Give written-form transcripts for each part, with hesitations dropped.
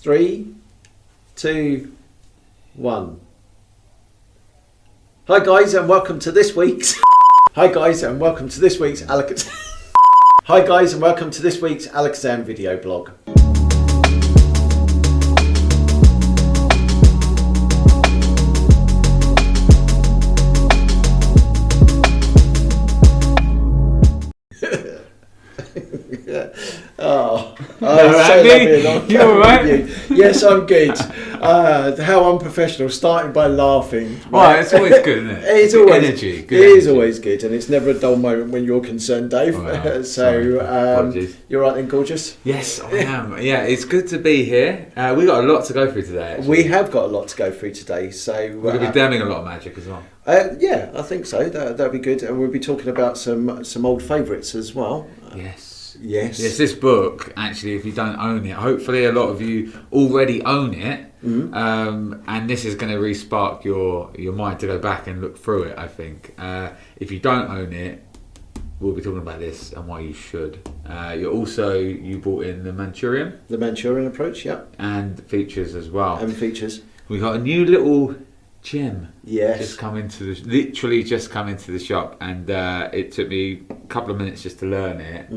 3, 2, 1. Hi guys, and welcome to this week's. Hi guys, and welcome to this week's Alakazam. Hi guys, and welcome to this week's Alakazam Video Blog. You alright? Yes, I'm good. How unprofessional, starting by laughing. Right, it's always good, isn't it? It's always energy. It is always good, and it's never a dull moment when you're concerned, Dave. Oh, You're right then, gorgeous? Yes, I am. Yeah, it's good to be here. We got a lot to go through today, actually. We have got a lot to go through today, so we're going to be damning a lot of magic as well. Yeah, I think so. That'd be good, and we'll be talking about some old favourites as well. Yes. This book, actually, if you don't own it, hopefully a lot of you already own it. Mm-hmm. And this is going to re-spark your mind to go back and look through it, I think. If you don't own it, we'll be talking about this and why you should. You brought in the Manchurian. The Manchurian approach, yeah. And features as well. And features. We got a new little gem. Yes. Literally just come into the shop, and it took me a couple of minutes just to learn it,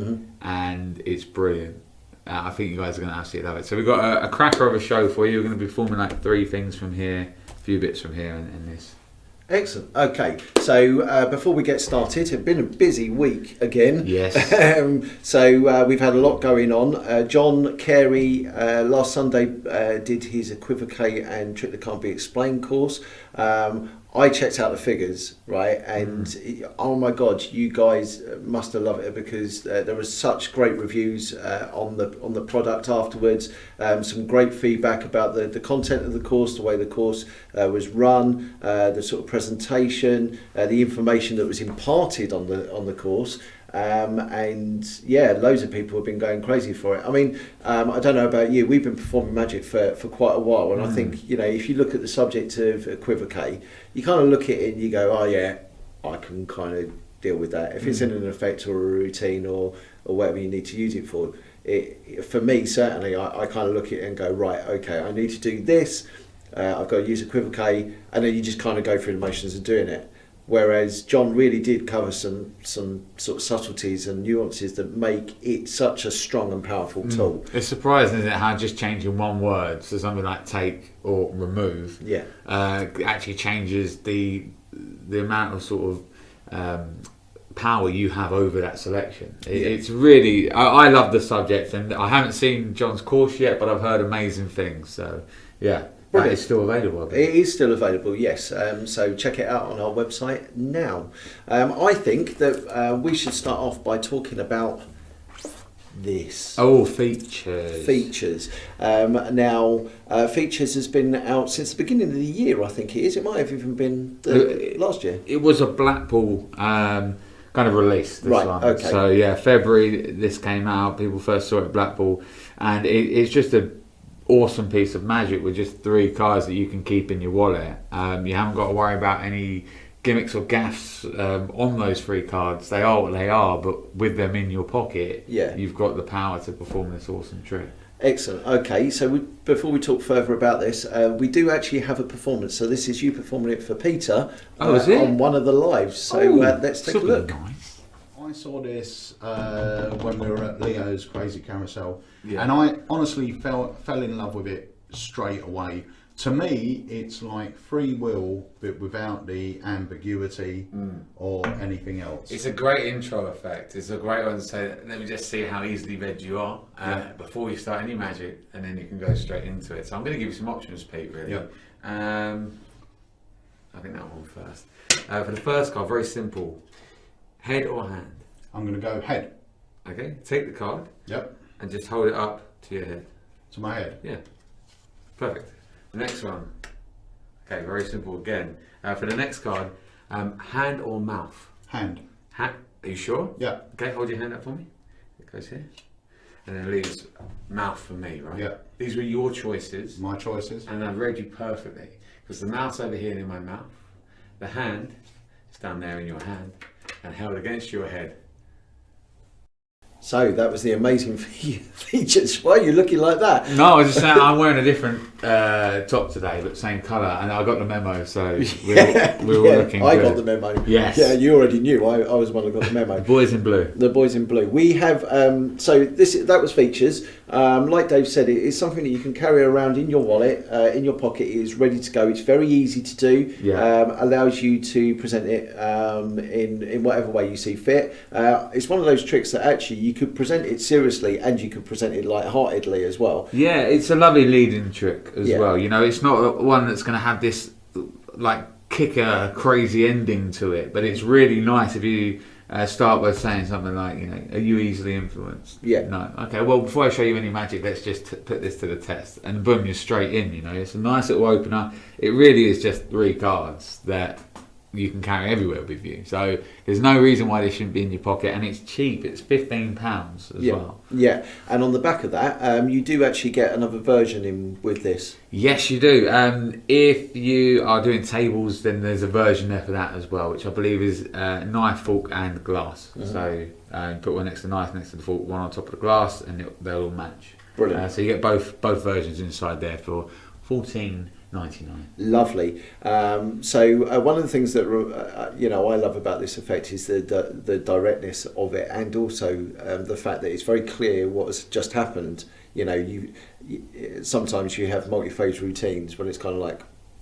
and it's brilliant. I think you guys are going to absolutely love it. So we've got a cracker of a show for you. We're going to be performing like 3 things from here, a few bits from here, and this. Excellent. Okay, so before we get started, it's been a busy week again. Yes. So we've had a lot going on. John Carey last Sunday did his Equivocate and Trick That Can't Be Explained course. I checked out the figures, right, and oh my God, you guys must have loved it because there was such great reviews on the product afterwards. Some great feedback about the content of the course, the way the course was run, the sort of presentation, the information that was imparted on the course. And yeah, loads of people have been going crazy for it. I mean, I don't know about you, we've been performing magic for quite a while, and I think, if you look at the subject of Equivocate, you kind of look at it and you go, oh yeah, I can kind of deal with that. If it's in an effect or a routine or whatever you need to use it for, for me certainly, I kind of look at it and go, right, okay, I need to do this, I've got to use Equivocate, and then you just kind of go through the motions of doing it. Whereas John really did cover some sort of subtleties and nuances that make it such a strong and powerful tool. It's surprising, isn't it, how just changing one word, so something like take or remove, actually changes the amount of sort of power you have over that selection. It's really, I love the subject, and I haven't seen John's course yet, but I've heard amazing things. So yeah. Brilliant. It's still available, I think. It is still available, yes. So check it out on our website now. I think that we should start off by talking about this. Oh, features. Features. Now, features has been out since the beginning of the year, I think it is. It might have even been last year. It was a Blackpool kind of release, this one. Okay. So yeah, February this came out. People first saw it at Blackpool, and it's just a awesome piece of magic with just 3 cards that you can keep in your wallet. You haven't got to worry about any gimmicks or gaffs on those 3 cards. They are what they are, but with them in your pocket, you've got the power to perform this awesome trick. Excellent. Okay, so before we talk further about this, we do actually have a performance. So this is you performing it for Peter on one of the lives. So let's take a look. Nice. I saw this when we were at Leo's Crazy Carousel, and I honestly fell in love with it straight away. To me, it's like free will, but without the ambiguity or anything else. It's a great intro effect. It's a great one to say, let me just see how easily read you are before you start any magic, and then you can go straight into it. So I'm going to give you some options, Pete, really. I think that one first. For the first card, very simple. Head or hand? I'm going to go head. Okay, take the card. Yep. And just hold it up to your head. To my head? Yeah. Perfect. The next one. Okay, very simple again. For the next card, hand or mouth? Hand. Hand. Are you sure? Yeah. Okay, hold your hand up for me. It goes here. And then it leaves mouth for me, right? Yeah. These were your choices. My choices. And I've read you perfectly. Because the mouth's over here in my mouth. The hand is down there in your hand and held against your head. So that was the amazing features. Why are you looking like that? No, I was just saying I'm wearing a different top today, but same colour, and I got the memo, so we're all looking good. I got the memo. Yes. Yeah, you already knew. I was the one who got the memo. The boys in blue. The boys in blue. We have that was features. Like Dave said, it is something that you can carry around in your wallet, in your pocket. It is ready to go. It's very easy to do. Yeah. Allows you to present it in whatever way you see fit. It's one of those tricks that actually you could present it seriously and you could present it light-heartedly as well. Yeah, it's a lovely leading trick as well. You know, it's not one that's going to have this like kicker crazy ending to it, but it's really nice if you start by saying something like, you know, are you easily influenced? Yeah. No. Okay, well, before I show you any magic, let's just put this to the test. And boom, you're straight in, you know. It's a nice little opener. It really is just 3 cards that you can carry everywhere with you. So there's no reason why they shouldn't be in your pocket, and it's cheap. It's £15 as well. Yeah, and on the back of that, you do actually get another version in with this. Yes, you do. If you are doing tables, then there's a version there for that as well, which I believe is knife, fork, and glass. Mm-hmm. So you put one next to the knife, next to the fork, one on top of the glass, and they'll all match. Brilliant. So you get both versions inside there for $14.99. Lovely. So one of the things that I love about this effect is the directness of it, and also the fact that it's very clear what has just happened. You know, you sometimes you have multi-phase routines when it's kind of like,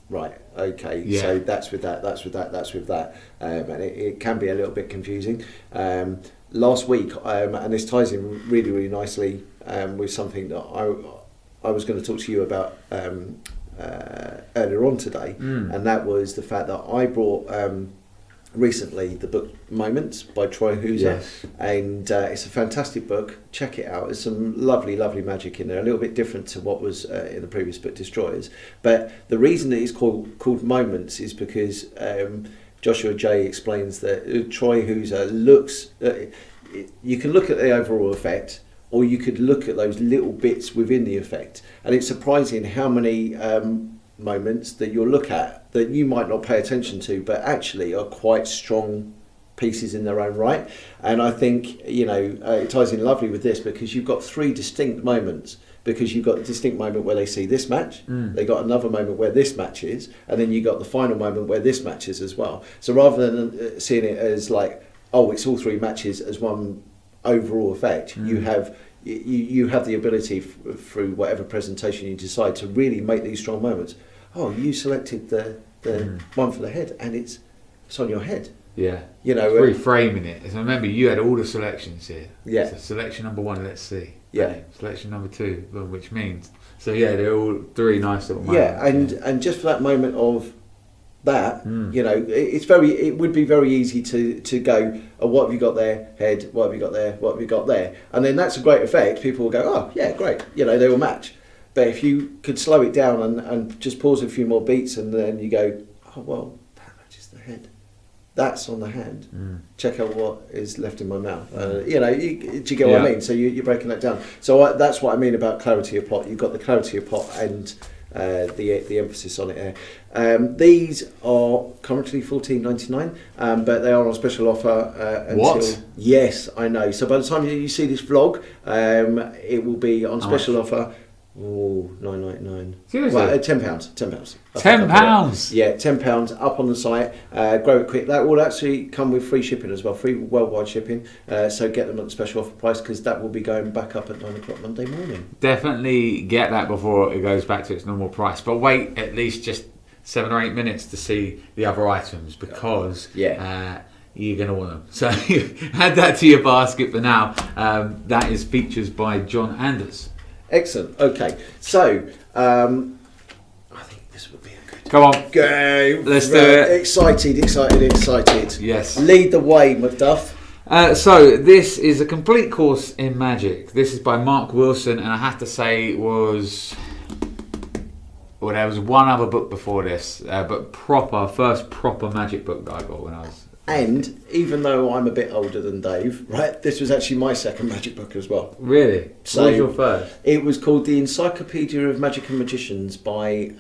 right, okay, so that's with that, that's with that, that's with that, and it can be a little bit confusing. Last week, and this ties in really, really nicely with something that I was going to talk to you about earlier on today, and that was the fact that I brought recently the book Moments by Troy Hooser, and it's a fantastic book. Check it out. There's some lovely magic in there, a little bit different to what was in the previous book Destroyers, but the reason that it's called Moments is because Joshua J explains that Troy Hooser looks you can look at the overall effect, or you could look at those little bits within the effect, and it's surprising how many moments that you'll look at that you might not pay attention to, but actually are quite strong pieces in their own right. And I think, you know, it ties in lovely with this because you've got 3 distinct moments, because you've got a distinct moment where they see this match, they got another moment where this matches, and then you got the final moment where this matches as well. So rather than seeing it as like, oh, it's all 3 matches as one overall effect, you have the ability through whatever presentation you decide to really make these strong moments. Oh, you selected the one for the head, and it's on your head. Yeah, you know, reframing it. So remember, you had all the selections here. Yeah. So selection number 1, let's see. Yeah. Selection number 2, which means they're all 3 nice little moments. Yeah, and just for that moment of that, you know, it would be very easy to go, oh, what have you got there, head, what have you got there, what have you got there, and then that's a great effect. People will go, oh yeah, great, you know, they will match. But if you could slow it down and just pause a few more beats, and then you go, oh well, that matches the head, that's on the hand, check out what is left in my mouth. You know, do you get what I mean? So you're breaking that down. So that's what I mean about clarity of plot. You've got the clarity of plot and the emphasis on it there. These are currently $14.99, but they are on special offer until... What? Yes, I know. So by the time you see this vlog, it will be on special offer. Oh, $9.99. Seriously? Well, £10. £10. £10? Yeah, £10 up on the site. Grow it quick. That will actually come with free shipping as well, free worldwide shipping. So get them at the special offer price, because that will be going back up at 9 o'clock Monday morning. Definitely get that before it goes back to its normal price. But wait at least just 7 or 8 minutes to see the other items, because you're going to want them. So add that to your basket for now. That is Features by John Anders. Excellent. Okay, so I think this would be a good... Come on. Go. Let's do it. Excited. Yes. Lead the way, Macduff. So this is a complete course in magic. This is by Mark Wilson, and I have to say there was one other book before this, but first proper magic book that I got when I was... And even though I'm a bit older than Dave, right, this was actually my second magic book as well. Really? So what was your first? It was called The Encyclopedia of Magic and Magicians by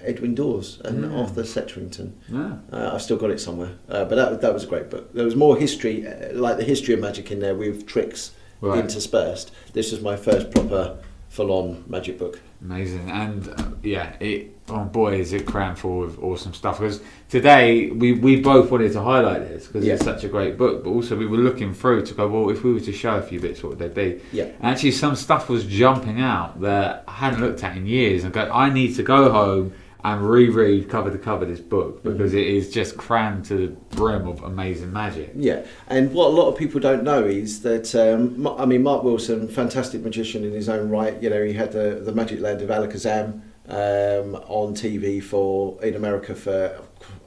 Edwin Dawes and Arthur Setrington. Yeah. I've still got it somewhere, but that was a great book. There was more history, like the history of magic in there, with tricks interspersed. This was my first proper full-on magic book. Amazing. And is it crammed full of awesome stuff. Because today we both wanted to highlight this because it's such a great book, but also we were looking through to go, well, if we were to show a few bits, what would they be? Yeah. And actually some stuff was jumping out that I hadn't looked at in years, and go, I need to go home and reread cover to cover this book because it is just crammed to the brim of amazing magic. Yeah, and what a lot of people don't know is that, Mark Wilson, fantastic magician in his own right. You know, he had the Magic Land of Alakazam on TV in America for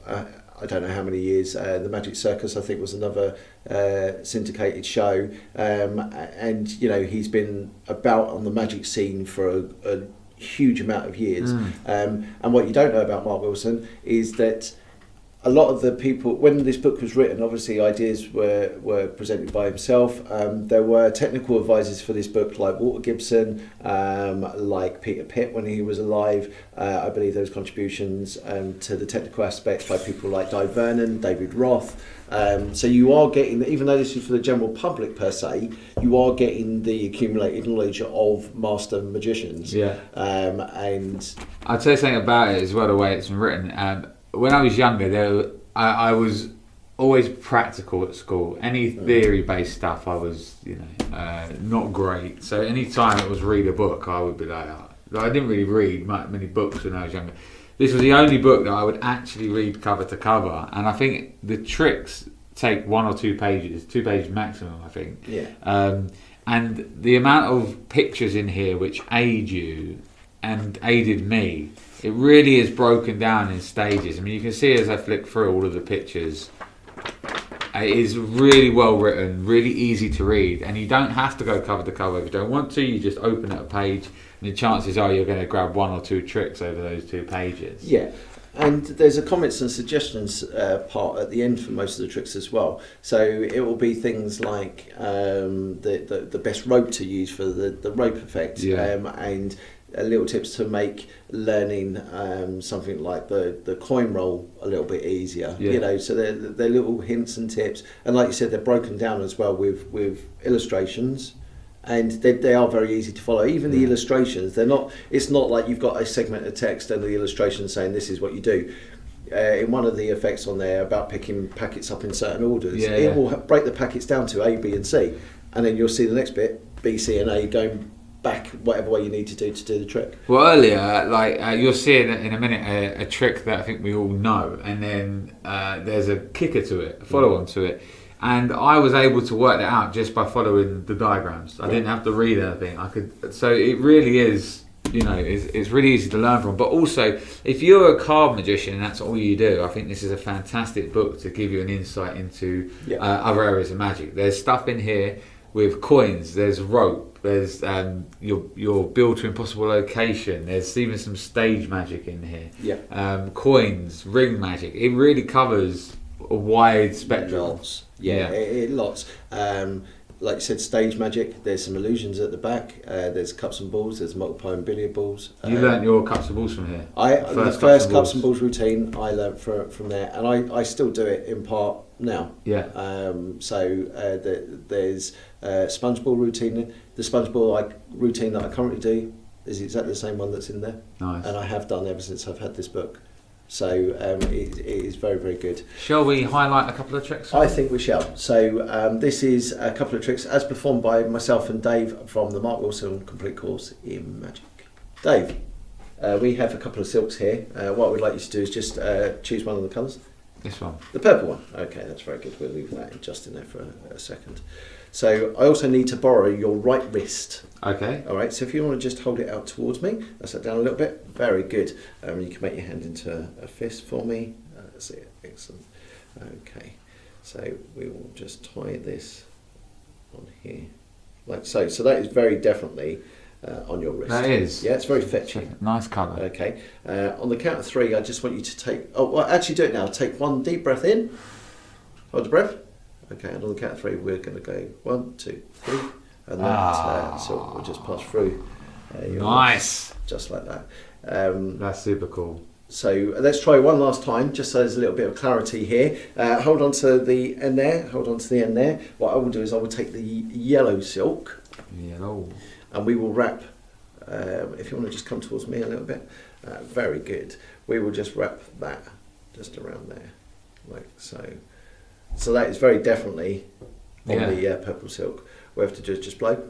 I don't know how many years. The Magic Circus, I think, was another syndicated show, and you know, he's been about on the magic scene for a huge amount of years. And what you don't know about Mark Wilson is that a lot of the people, when this book was written, obviously ideas were presented by himself. There were technical advisors for this book like Walter Gibson, like Peter Pitt when he was alive. I believe there was contributions to the technical aspects by people like Di Vernon, David Roth. So you are getting, even though this is for the general public per se, you are getting the accumulated knowledge of master magicians. Yeah. And I'd say something about it as well, the way it's been written. When I was younger, I was always practical at school. Any theory-based stuff, I was, not great. So any time it was read a book, I would be like, I didn't really read many books when I was younger. This was the only book that I would actually read cover to cover, and I think the tricks take 1 or 2 pages, 2 pages maximum, I think. Yeah. And the amount of pictures in here which aid you and aided me, it really is broken down in stages. I mean, you can see as I flick through all of the pictures, it is really well written, really easy to read, and you don't have to go cover to cover if you don't want to. You just open up a page, and the chances are you're going to grab 1 or 2 tricks over those 2 pages. Yeah, and there's a comments and suggestions part at the end for most of the tricks as well. So it will be things like the best rope to use for the rope effect, and little tips to make learning something like the coin roll a little bit easier. Yeah. So they're little hints and tips, and like you said, they're broken down as well with illustrations, and they are very easy to follow. Even the illustrations, it's not like you've got a segment of text and the illustration saying this is what you do. In one of the effects on there about picking packets up in certain orders, it will break the packets down to A, B and C, and then you'll see the next bit B, C and A going back whatever way you need to do the trick. Well, earlier, you'll see in a minute a trick that I think we all know, and then there's a kicker to it, a follow-on to it, and I was able to work that out just by following the diagrams. I didn't have to read anything. So it really is, it's really easy to learn from. But also, if you're a card magician and that's all you do, I think this is a fantastic book to give you an insight into other areas of magic. There's stuff in here with coins, there's rope, there's your build to impossible location, there's even some stage magic in here. Yeah. Coins, ring magic. It really covers a wide spectrum. Lots. Lots. Like you said, stage magic, there's some illusions at the back, there's cups and balls, there's multiple billiard balls. You learnt your cups and balls from here? The first cups and balls routine I learnt from there, and I still do it in part now. Yeah. There's sponge ball routine. The sponge ball routine that I currently do is exactly the same one that's in there. Nice. And I have done ever since I've had this book. So it is very, very good. Shall we highlight a couple of tricks? I think we shall. So this is a couple of tricks as performed by myself and Dave from the Mark Wilson Complete Course in Magic. Dave, we have a couple of silks here. What we'd like you to do is just choose one of the colours. This one. The purple one. Okay, that's very good. We'll leave that just in there for a second. So I also need to borrow your right wrist. Okay. All right, so if you want to just hold it out towards me, that's that down a little bit. Very good. You can make your hand into a fist for me. That's it. Excellent. Okay, so we will just tie this on here, like so. So that is very definitely on your wrist. That is. Yeah, it's very fetchy. Nice colour. Okay. On the count of 3, I just want you to take... Oh, well, actually do it now. Take 1 deep breath in. Hold the breath. Okay, and on the count of 3, we're going to go 1, 2, 3, and that so we'll just pass through. Nice. Just like that. That's super cool. So let's try one last time, just so there's a little bit of clarity here. Hold on to the end there, hold on to the end there. What I will do is I will take the yellow silk. Yellow. And we will wrap, if you want to just come towards me a little bit. Very good. We will just wrap that just around there, like so. So that is very definitely on the purple silk. We have to just blow,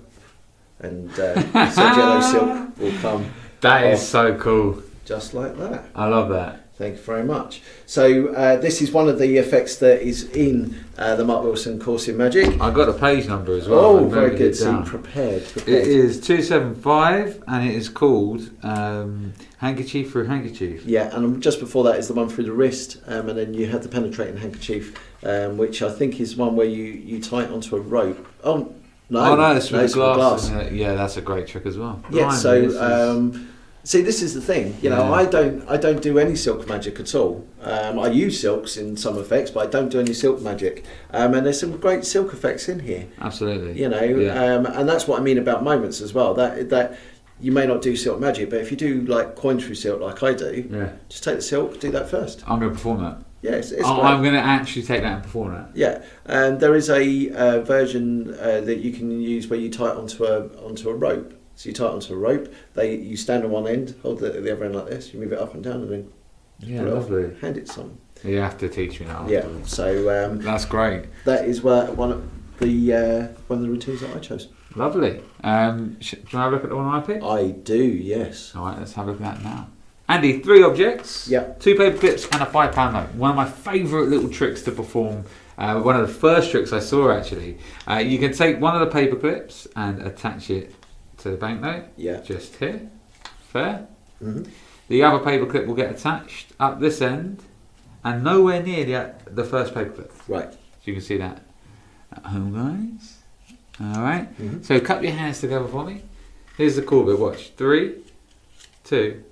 and so yellow silk will come. That is so cool. Just like that. I love that. Thank you very much. So this is one of the effects that is in the Mark Wilson course in Magic. I got a page number as well. Oh, very good. So prepared. It is 275, and it is called Handkerchief Through Handkerchief. Yeah, and just before that is the one through the wrist, and then you have the penetrating handkerchief, which I think is one where you tie it onto a rope. Oh no, it's with glass. Yeah, that's a great trick as well. Yeah, see, this is the thing. You know, I don't do any silk magic at all. I use silks in some effects, but I don't do any silk magic. And there's some great silk effects in here. Absolutely. You know, and that's what I mean about moments as well. That you may not do silk magic, but if you do like coin through silk, like I do, just take the silk, do that first. I'm going to perform that. Yeah, it's I'm going to actually take that and perform that. Yeah, and there is a version that you can use where you tie it onto a rope. So you tie it onto a rope. You stand on one end, hold it at the other end like this. You move it up and down, and then lovely. Hand it some. You have to teach me that. Yeah. So that's great. That is one of the routines that I chose. Lovely. Shall I have a look at the one I picked? I do. Yes. All right. Let's have a look at that now. Andy, 3 objects. Yeah. 2 paper clips and a £5 note. One of my favourite little tricks to perform. One of the first tricks I saw actually. You can take one of the paper clips and attach it to the banknote, just here, fair. Mm-hmm. The other paper clip will get attached up this end, and nowhere near the first paper clip. Right. So you can see that at home, guys. All right. Mm-hmm. So cup your hands together for me. Here's the cool bit. Watch. 3, 2,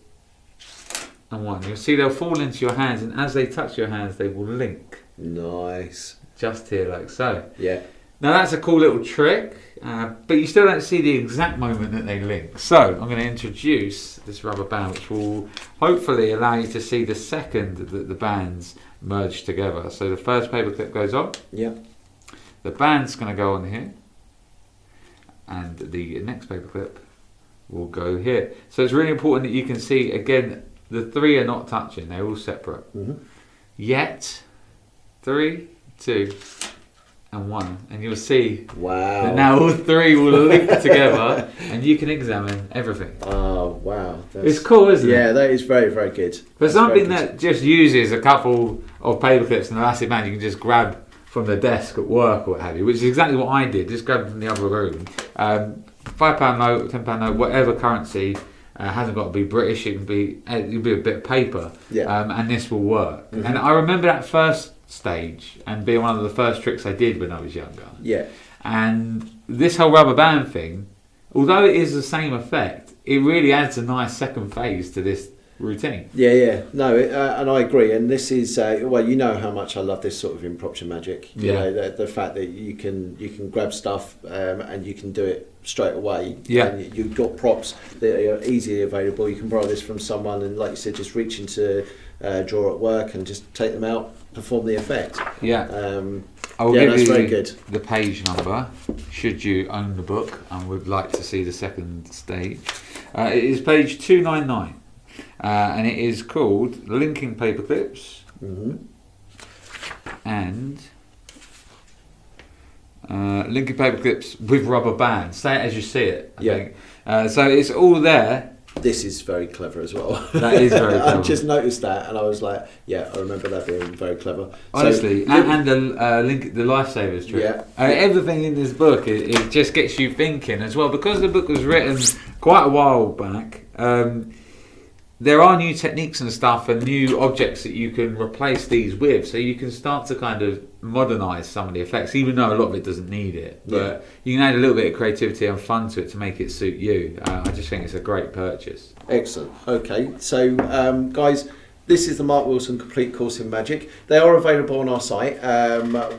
and 1. You'll see they'll fall into your hands, and as they touch your hands, they will link. Nice. Just here, like so. Yeah. Now that's a cool little trick, but you still don't see the exact moment that they link. So I'm going to introduce this rubber band, which will hopefully allow you to see the second that the bands merge together. So the first paper clip goes on. Yeah. The band's going to go on here, and the next paper clip will go here. So it's really important that you can see, again, the 3 are not touching, they're all separate. Mm-hmm. Yet, 3, 2, and 1, and you'll see that now all 3 will link together, and you can examine everything. Oh wow, it's cool, isn't it? Yeah, that is very, very good. For something that just uses a couple of paper clips and an elastic band, you can just grab from the desk at work or what have you, which is exactly what I did. Just grab from the other room. £5 note, £10 note, whatever currency. Hasn't got to be British. It can be a bit of paper, and this will work. Mm-hmm. And I remember that first stage and being one of the first tricks I did when I was younger. Yeah. And this whole rubber band thing, although it is the same effect, it really adds a nice second phase to this routine. Yeah. No, and I agree. And this is well, you know how much I love this sort of impromptu magic. You know, the fact that you can grab stuff and you can do it straight away. Yeah. And you've got props that are easily available. You can borrow this from someone, and like you said, just reach into a drawer at work and just take them out, perform the effect. Yeah. I will give you very good. The page number should you own the book and would like to see the second stage. It is page 299. And it is called Linking Paper Clips and Linking Paper Clips with Rubber Bands. Say it as you see it, I think. So it's all there. This is very clever as well. That is very clever. I just noticed that and I was like, I remember that being very clever. Honestly, so, and the Lifesavers trick. Yeah. Everything in this book, it just gets you thinking as well. Because the book was written quite a while back, there are new techniques and stuff and new objects that you can replace these with, so you can start to kind of modernise some of the effects, even though a lot of it doesn't need it. But you can add a little bit of creativity and fun to it to make it suit you. I just think it's a great purchase. Excellent. Okay, so guys, This is the Mark Wilson Complete Course in Magic. They are available on our site.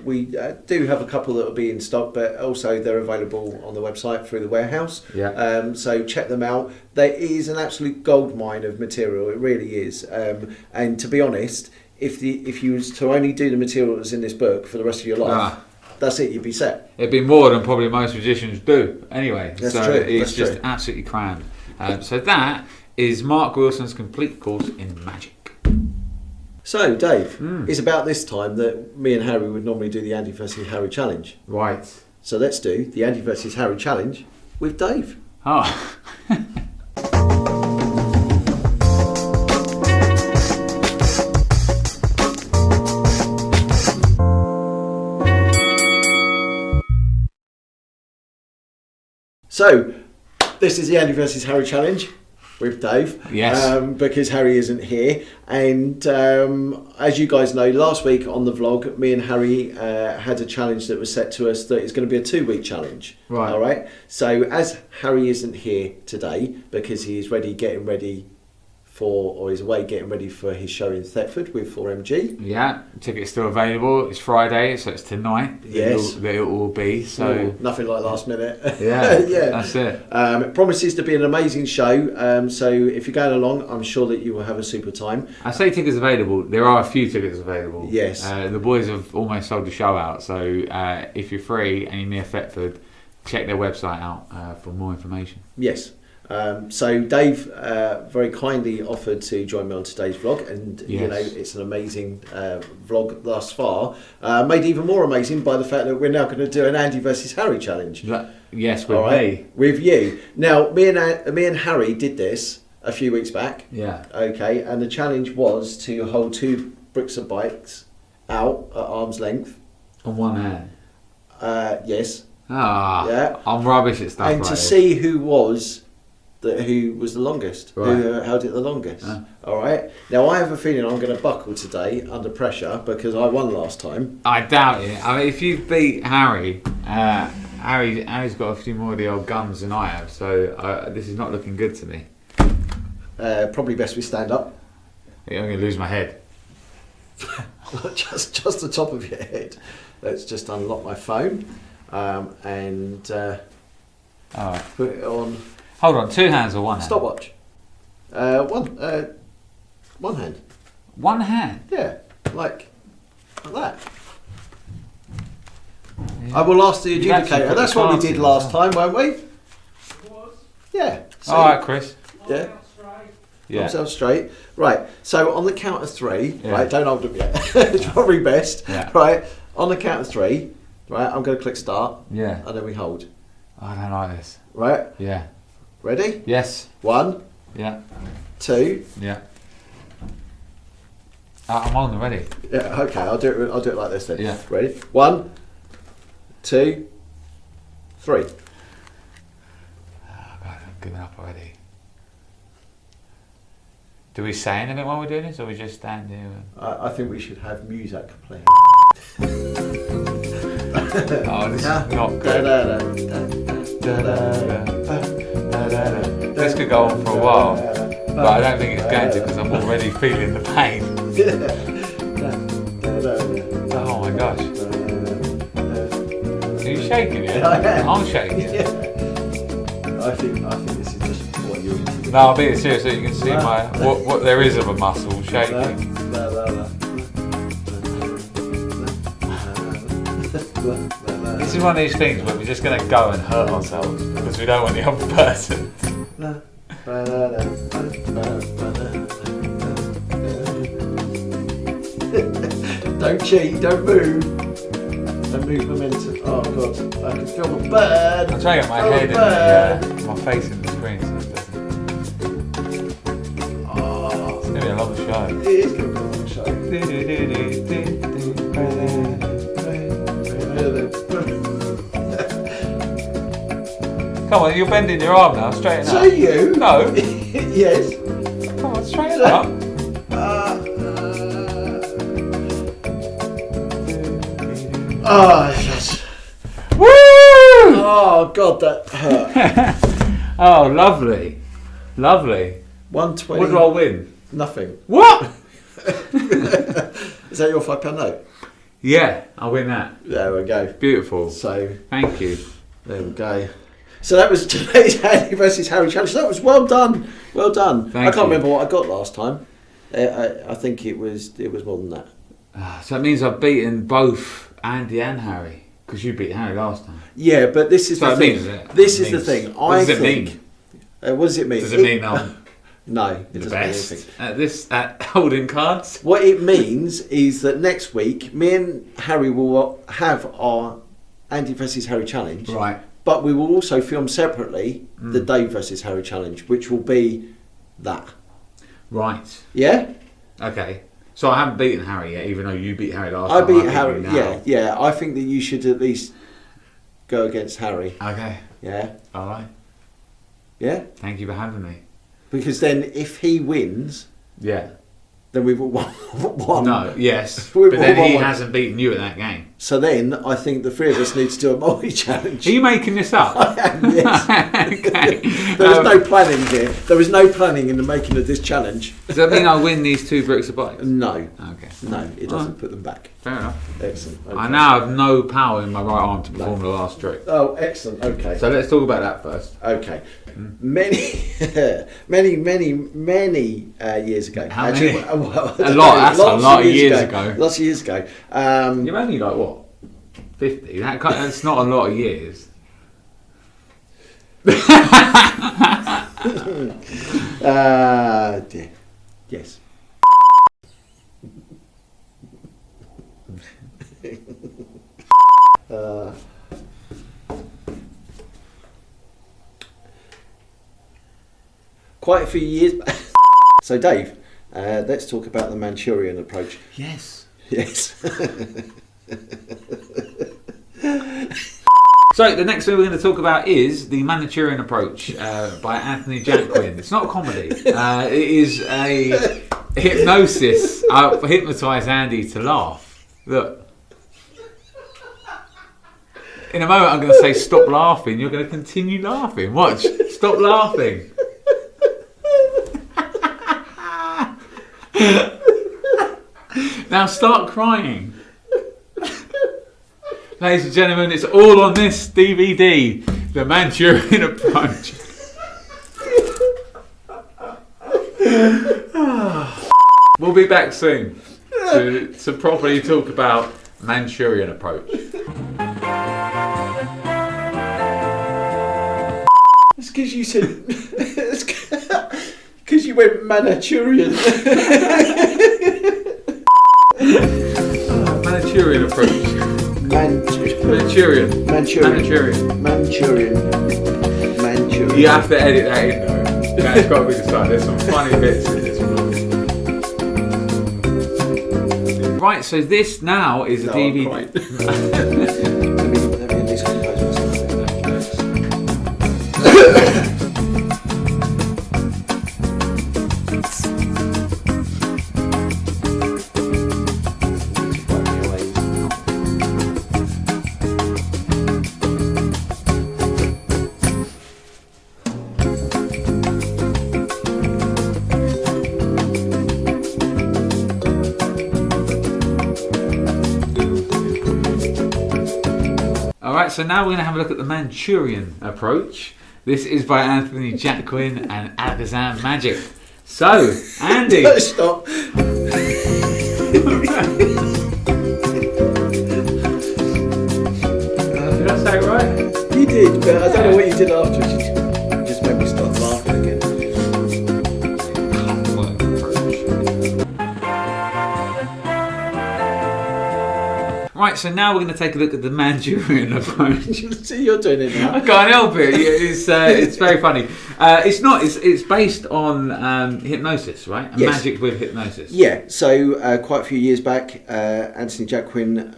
We do have a couple that will be in stock, but also they're available on the website through the warehouse. Yeah. So check them out. There is an absolute goldmine of material. It really is. And to be honest, if you was to only do the material that's in this book for the rest of your life, that's it. You'd be set. It'd be more than probably most magicians do. Anyway, that's so true. It's just absolutely crammed. So that is Mark Wilson's Complete Course in Magic. So, Dave, it's about this time that me and Harry would normally do the Andy versus Harry challenge. Right. So let's do the Andy versus Harry challenge with Dave. Oh. So, this is the Andy versus Harry challenge with Dave. Yes. Because Harry isn't here. And as you guys know, last week on the vlog, me and Harry had a challenge that was set to us that is going to be a 2-week challenge. Right. All right. So as Harry isn't here today because he is getting ready or he's away getting ready for his show in Thetford with 4MG. Yeah, tickets still available. It's Friday, so it's tonight. Yes. That it will be. So ooh, nothing like last minute. Yeah, yeah, that's it. It promises to be an amazing show. So if you're going along, I'm sure that you will have a super time. I say tickets available. There are a few tickets available. Yes. The boys have almost sold the show out. So if you're free and you're near Thetford, check their website out for more information. Yes. So Dave very kindly offered to join me on today's vlog, and yes. you know, it's an amazing vlog thus far, made even more amazing by the fact that we're now going to do an Andy versus Harry challenge. Yes, with me. With you. Now, me and Harry did this a few weeks back. Yeah. Okay, and the challenge was to hold 2 bricks of bikes out at arm's length. On one hand. Yes. Yeah. I'm rubbish at stuff. And like to this. see who was the longest, right. who held it the longest. All right. Now I have a feeling I'm going to buckle today under pressure because I won last time. I doubt it. I mean, if you beat Harry, Harry's got a few more of the old guns than I have, so this is not looking good to me. Probably best we stand up. I'm going to lose my head. just the top of your head. Let's just unlock my phone and all right. put it on. Hold on, 2 hands or 1 hand? Stopwatch. One hand. One hand? Yeah, like that. Yeah. I will ask the adjudicator. That's what we did last time, weren't we? Yeah. So, all right, Chris. Yeah. Yeah. Arms out straight. Right. So on the count of 3, yeah. right? Don't hold them yet. It's probably best. Yeah. Right. On the count of 3, right? I'm going to click start. Yeah. And then we hold. I don't like this. Right. Yeah. Ready? Yes. 1. Yeah. 2. Yeah. I'm on already. Yeah. Okay. I'll do it like this then. Yeah. Ready? 1, 2, 3. Oh God, I'm giving up already. Do we say anything while we're doing this, or we just stand here? I think we should have music playing. Oh, this is not good. This could go on for a while, but I don't think it's going to because I'm already feeling the pain. Oh my gosh. Are you shaking it? I am. I'm shaking it. Yeah. I think this is just what you're into. No, I'm being serious so you can see what there is of a muscle shaking. This is one of these things where we're just going to go and hurt ourselves because we don't want the other person. Don't cheat, don't move. Don't move momentum. Oh God, I can feel the burn. I'm trying to get my head in my face in the screen so it doesn't. Oh, it's going to be a long show. It is going to be a long show. Come on, you're bending your arm now, straighten up. So you? No. Yes. Come on, straighten up. Oh, yes. Woo! Oh, God, that hurt. Oh, lovely. Lovely. 120. What do I win? Nothing. What? Is that your £5 note? Yeah, I'll win that. There we go. Beautiful. So thank you. There we go. So that was today's Andy versus Harry challenge. That was well done. Well done. I can't remember what I got last time. I think it was more than that. So that means I've beaten both Andy and Harry, because you beat Harry last time. Yeah, but this is the thing. This is the thing. What does it mean? What does it mean? Does it mean no, it the doesn't mean best anything. at holding cards? What it means is that next week, me and Harry will have our Andy versus Harry challenge. Right. But we will also film separately the Dave versus Harry challenge, which will be that. Right. Yeah? Okay. So I haven't beaten Harry yet, even though you beat Harry last time. I beat Harry, yeah. I think that you should at least go against Harry. Okay. Yeah? All right. Yeah? Thank you for having me. Because then if he wins... Yeah. Then we've won. No, yes. But then he hasn't beaten you at that game. So then I think the three of us need to do a multi-challenge. Are you making this up? I am, yes. Okay. There was no planning here. There was no planning in the making of this challenge. Does that mean I win these 2 bricks of bikes? No. Okay. No, it doesn't put them back. Fair enough. Excellent. Okay. I now have no power in my right arm to perform the last trick. Oh, excellent. Okay. So let's talk about that first. Okay. Many years ago. How Actually, many? A lot. That's a lot of years ago. Lots of years ago. You're only like what? 50. That's not a lot of years. Dear. Yes. Quite a few years back. So Dave, let's talk about the Manchurian approach. Yes. Yes. So the next thing we're going to talk about is the Manchurian approach by Anthony Jacquin. It's not a comedy. It is a hypnosis. I hypnotise Andy to laugh. Look. In a moment I'm going to say stop laughing. You're going to continue laughing. Watch. Stop laughing. Now start crying. Ladies and gentlemen, it's all on this DVD, The Manchurian Approach. We'll be back soon to properly talk about Manchurian Approach. It's because you said... Because you went Manchurian. Manchurian Approach. Manchurian. You have to edit that in though. That's got to be the start. There's some funny bits in this one. Right, so this now is a DVD. let me at least compose So now we're going to have a look at the Manchurian approach. This is by Anthony Jacquin and Alakazam Magic. So, Andy. No, stop. Did I say it right? You did, but I don't know what you did afterwards. You just made me start laughing again. Right, so now we're going to take a look at the Manchurian approach. See, you're doing it now. I can't help it. It's very funny. It's based on hypnosis, right? And yes. Magic with hypnosis. Yeah. So quite a few years back, Anthony Jacquin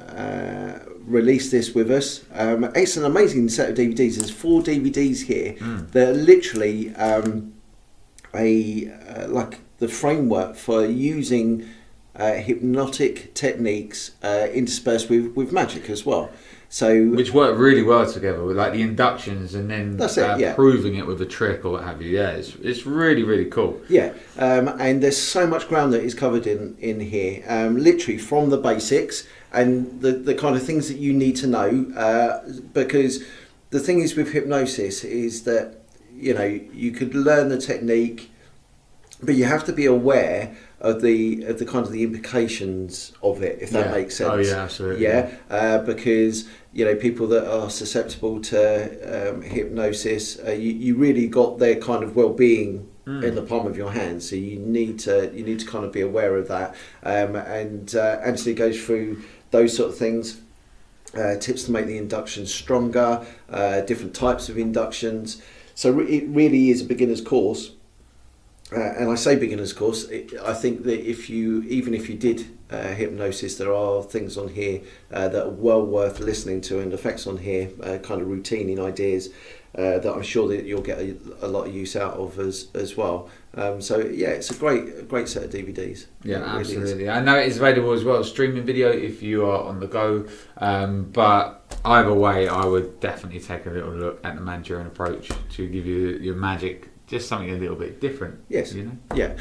released this with us. It's an amazing set of DVDs. There's 4 DVDs here. They're literally like the framework for using hypnotic techniques interspersed with magic as well. So which work really well together with like the inductions and then proving it with a trick or what have you. Yeah, it's really, really cool. Yeah, and there's so much ground that is covered in here, literally from the basics and the kind of things that you need to know, because the thing is with hypnosis is that, you know, you could learn the technique, but you have to be aware of the kind of the implications of it, if that makes sense. Oh yeah, absolutely. Yeah, because, you know, people that are susceptible to hypnosis, you really got their kind of well-being in the palm of your hand. So you need to kind of be aware of that. And Anthony goes through those sort of things. Tips to make the inductions stronger, different types of inductions. So it really is a beginner's course. And I say beginner's course, I think that even if you did hypnosis, there are things on here that are well worth listening to, and effects on here, kind of routine in ideas that I'm sure that you'll get a lot of use out of as well. So yeah, it's a great set of DVDs. Yeah, absolutely. I know it is available as well, streaming video if you are on the go. But either way, I would definitely take a little look at the Manchurian approach to give you your magic. Just something a little bit different. Yes. You know? Yeah.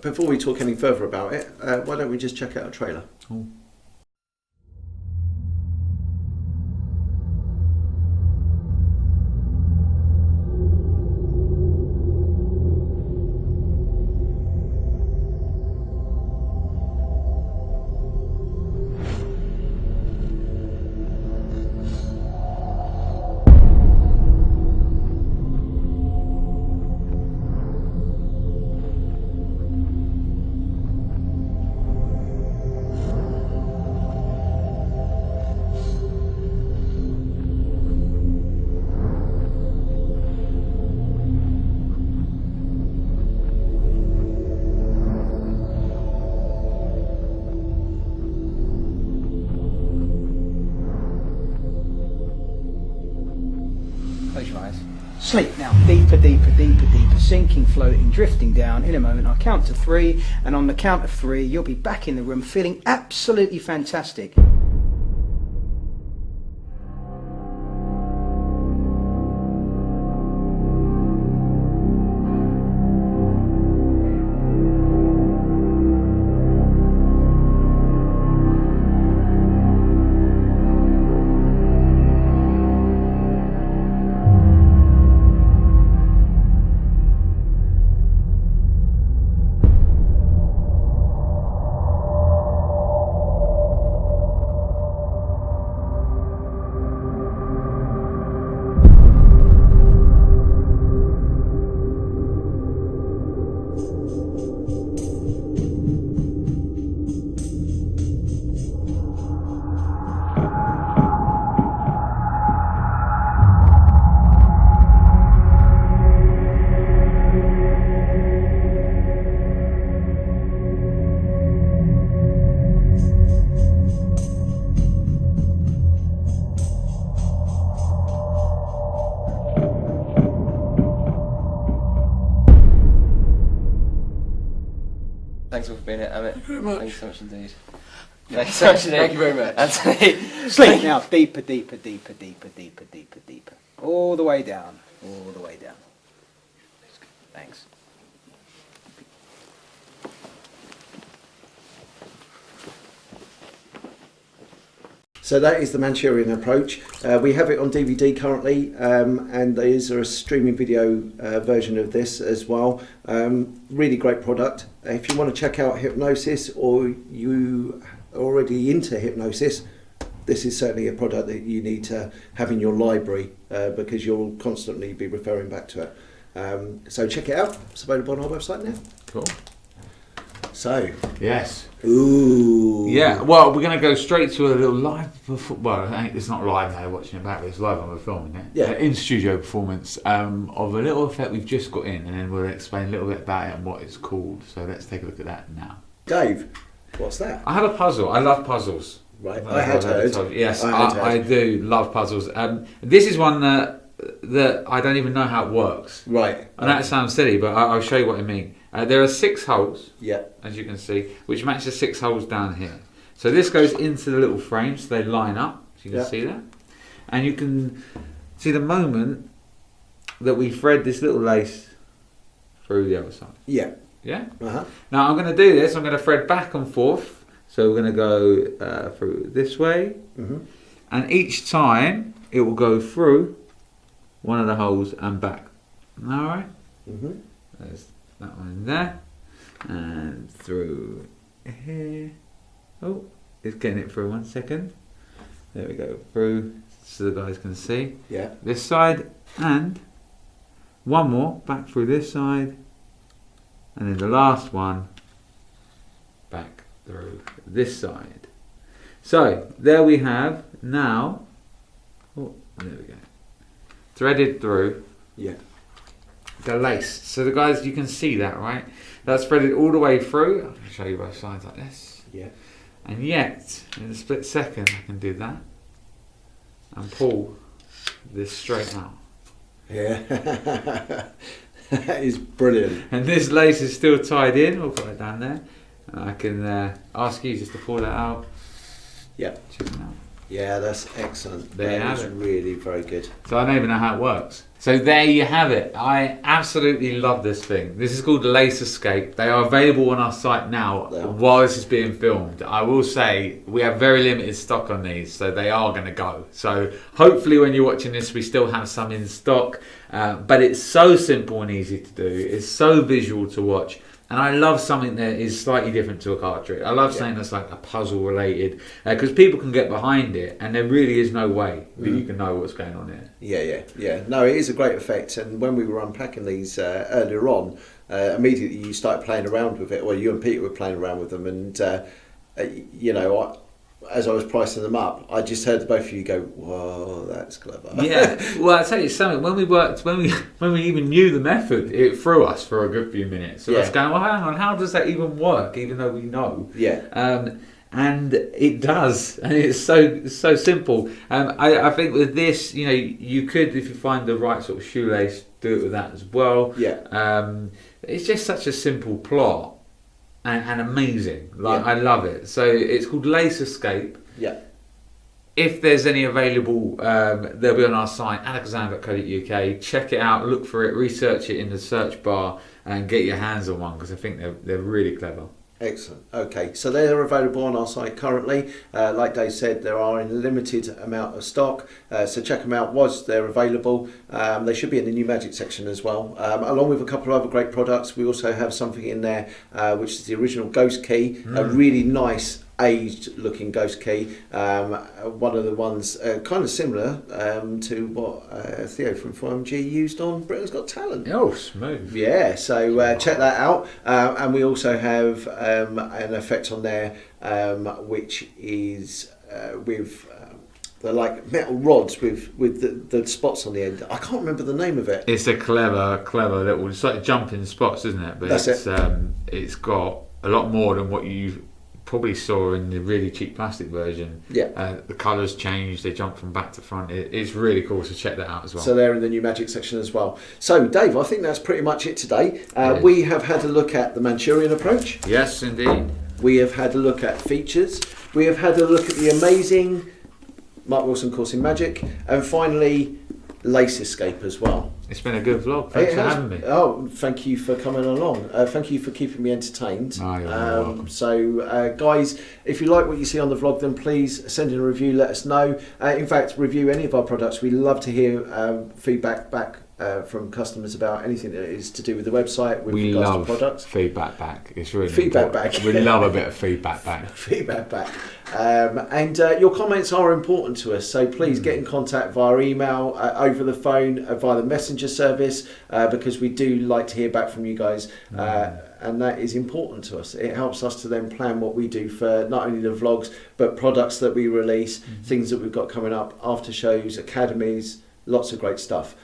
Before we talk any further about it, why don't we just check out a trailer? Cool. Close your eyes. Sleep now. Deeper, deeper, deeper, deeper. Sinking, floating, drifting down. In a moment, I'll count to 3, and on the count of 3, you'll be back in the room feeling absolutely fantastic. Thanks all for being here, Amit. Thank you very much. Thank you so much indeed. Thanks so much indeed. Thank you very much. Anthony. Sleep now. Deeper, deeper, deeper, deeper, deeper, deeper, deeper. All the way down. All the way down. Thanks. So that is the Manchurian approach. We have it on DVD currently, and there is a streaming video version of this as well. Really great product. If you want to check out hypnosis, or you are already into hypnosis, this is certainly a product that you need to have in your library, because you'll constantly be referring back to it. So check it out. It's available on our website now. Cool. So. Yes. Ooh. Yeah, well, we're going to go straight to a little live well, it's not live now, watching it back, but it's live when we're filming it. Yeah. In-studio performance of a little effect we've just got in, and then we'll explain a little bit about it and what it's called. So let's take a look at that now. Dave, what's that? I have a puzzle. I love puzzles. Right, I had heard. Yes, I do love puzzles. This is one that I don't even know how it works. Right. And that sounds silly, but I'll show you what I mean. There are 6 holes, yeah, as you can see, which match the 6 holes down here. So this goes into the little frames, so they line up. So you can see that. And you can see the moment that we thread this little lace through the other side. Yeah. Yeah? Uh-huh. Now I'm going to do this, I'm going to thread back and forth. So we're going to go through this way. Mm-hmm. And each time it will go through one of the holes and back. Alright? Mm-hmm. There's that one in there. And through here. Oh, it's getting it through 1 second. There we go, through so the guys can see. Yeah. This side and one more back through this side. And then the last one back through this side. So there we have now, oh, there we go, threaded through the lace. So the guys, you can see that, right? That's threaded all the way through. I'll show you both sides like this. Yeah. And yet, in a split second, I can do that and pull this straight out. Yeah. That is brilliant. And this lace is still tied in. We'll put it down there. And I can ask you just to pull that out. Yeah. Check it out. Yeah, that's excellent. There you have it. it. Really very good. So I don't even know how it works. So there you have it. I absolutely love this thing. This is called Lace Escape. They are available on our site now while this is being filmed. I will say we have very limited stock on these, so they are going to go. So hopefully when you're watching this, we still have some in stock. But it's so simple and easy to do. It's so visual to watch. And I love something that is slightly different to a card trick. I love something that's like a puzzle related, because people can get behind it and there really is no way that you can know what's going on here. Yeah. No, it is a great effect. And when we were unpacking these earlier on, immediately you started playing around with it. Well, you and Peter were playing around with them. And, as I was pricing them up, I just heard both of you go, "Whoa, that's clever." Yeah. Well, I'll tell you something. When we even knew the method, it threw us for a good few minutes. So I was going, well, hang on, how does that even work? Even though we know. Yeah. And it does, and it's so simple. I think with this, you could, if you find the right sort of shoelace, do it with that as well. Yeah. It's just such a simple plot. And amazing, I love it. So it's called Lace Escape. Yeah. If there's any available, they'll be on our site, alakazam.co.uk. Check it out, look for it, research it in the search bar, and get your hands on one, because I think they're really clever. Excellent. Okay, so they are available on our site currently. Like Dave said, there are in a limited amount of stock, so check them out whilst they're available. They should be in the new magic section as well, along with a couple of other great products. We also have something in there which is the original Ghost Key, a really nice aged looking ghost key, one of the ones kind of similar to what Theo from 4MG used on Britain's Got Talent. Oh, smooth. Yeah, so check that out. And we also have an effect on there which is with they're like metal rods with the spots on the end. I can't remember the name of it. It's a clever little, it's like jumping spots, isn't it? But That's it's got a lot more than what you probably saw in the really cheap plastic version. Yeah. The colours change, they jump from back to front. It's really cool, so check that out as well. So they're in the new magic section as well. So Dave, I think that's pretty much it today. We have had a look at the Manchurian approach. Yes, indeed. We have had a look at features. We have had a look at the amazing Mark Wilson course in magic. And finally, Lace Escape as well. It's been a good vlog. Thanks for having me. Oh, thank you for coming along. Thank you for keeping me entertained. Oh, you're welcome. So, guys, if you like what you see on the vlog, then please send in a review. Let us know. In fact, review any of our products. We love to hear feedback back from customers about anything that is to do with the website with regards to products. Feedback back. It's really feedback important. back. We love a bit of feedback back. Feedback back. And your comments are important to us, so please get in contact via email, over the phone, via the messenger service, because we do like to hear back from you guys, and that is important to us. It helps us to then plan what we do for not only the vlogs, but products that we release, things that we've got coming up, after shows, academies, lots of great stuff.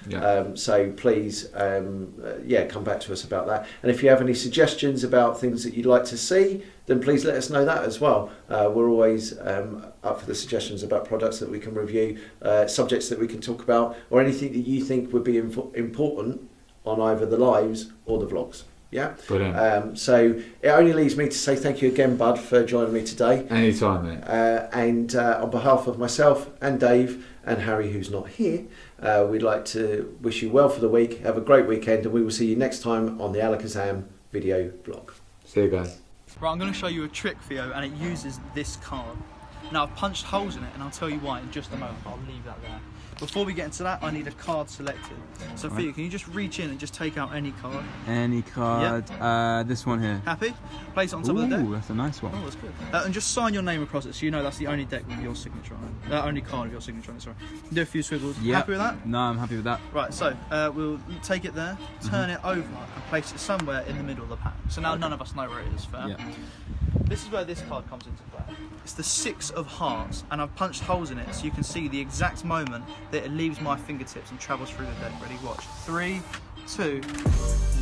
So please come back to us about that, and if you have any suggestions about things that you'd like to see, then please let us know that as well. We're always up for the suggestions about products that we can review, subjects that we can talk about, or anything that you think would be important on either the lives or the vlogs. Yeah. Brilliant. So it only leaves me to say thank you again, Bud, for joining me today. Anytime, mate. And on behalf of myself and Dave and Harry, who's not here, we'd like to wish you well for the week. Have a great weekend, and we will see you next time on the Alakazam Video Blog. See you guys. Right, I'm going to show you a trick, Theo, and it uses this card. Now, I've punched holes in it, and I'll tell you why in just a moment. I'll leave that there. Before we get into that, I need a card selected. So, Theo, can you just reach in and just take out any card? Any card. Yep. This one here. Happy? Place it on top of the deck. Ooh, that's a nice one. Oh, that's good. And just sign your name across it, so you know that's the only deck with your signature on it. Only card with your signature on it, sorry. Do a few swivels. Yep. Happy with that? No, I'm happy with that. Right, so we'll take it there, turn it over, and place it somewhere in the middle of the pack. So now none of us know where it is, fair? Yeah. This is where this card comes into play. It's the 6 of hearts, and I've punched holes in it so you can see the exact moment that it leaves my fingertips and travels through the deck. Ready? Watch. 3, 2,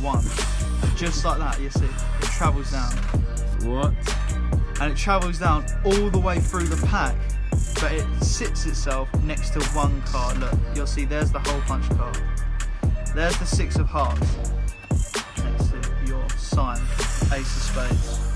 1. Just like that, you see. It travels down. What? And it travels down all the way through the pack, but it sits itself next to one card. Look, you'll see there's the hole punch card. There's the 6 of hearts next to your sign, Ace of Spades.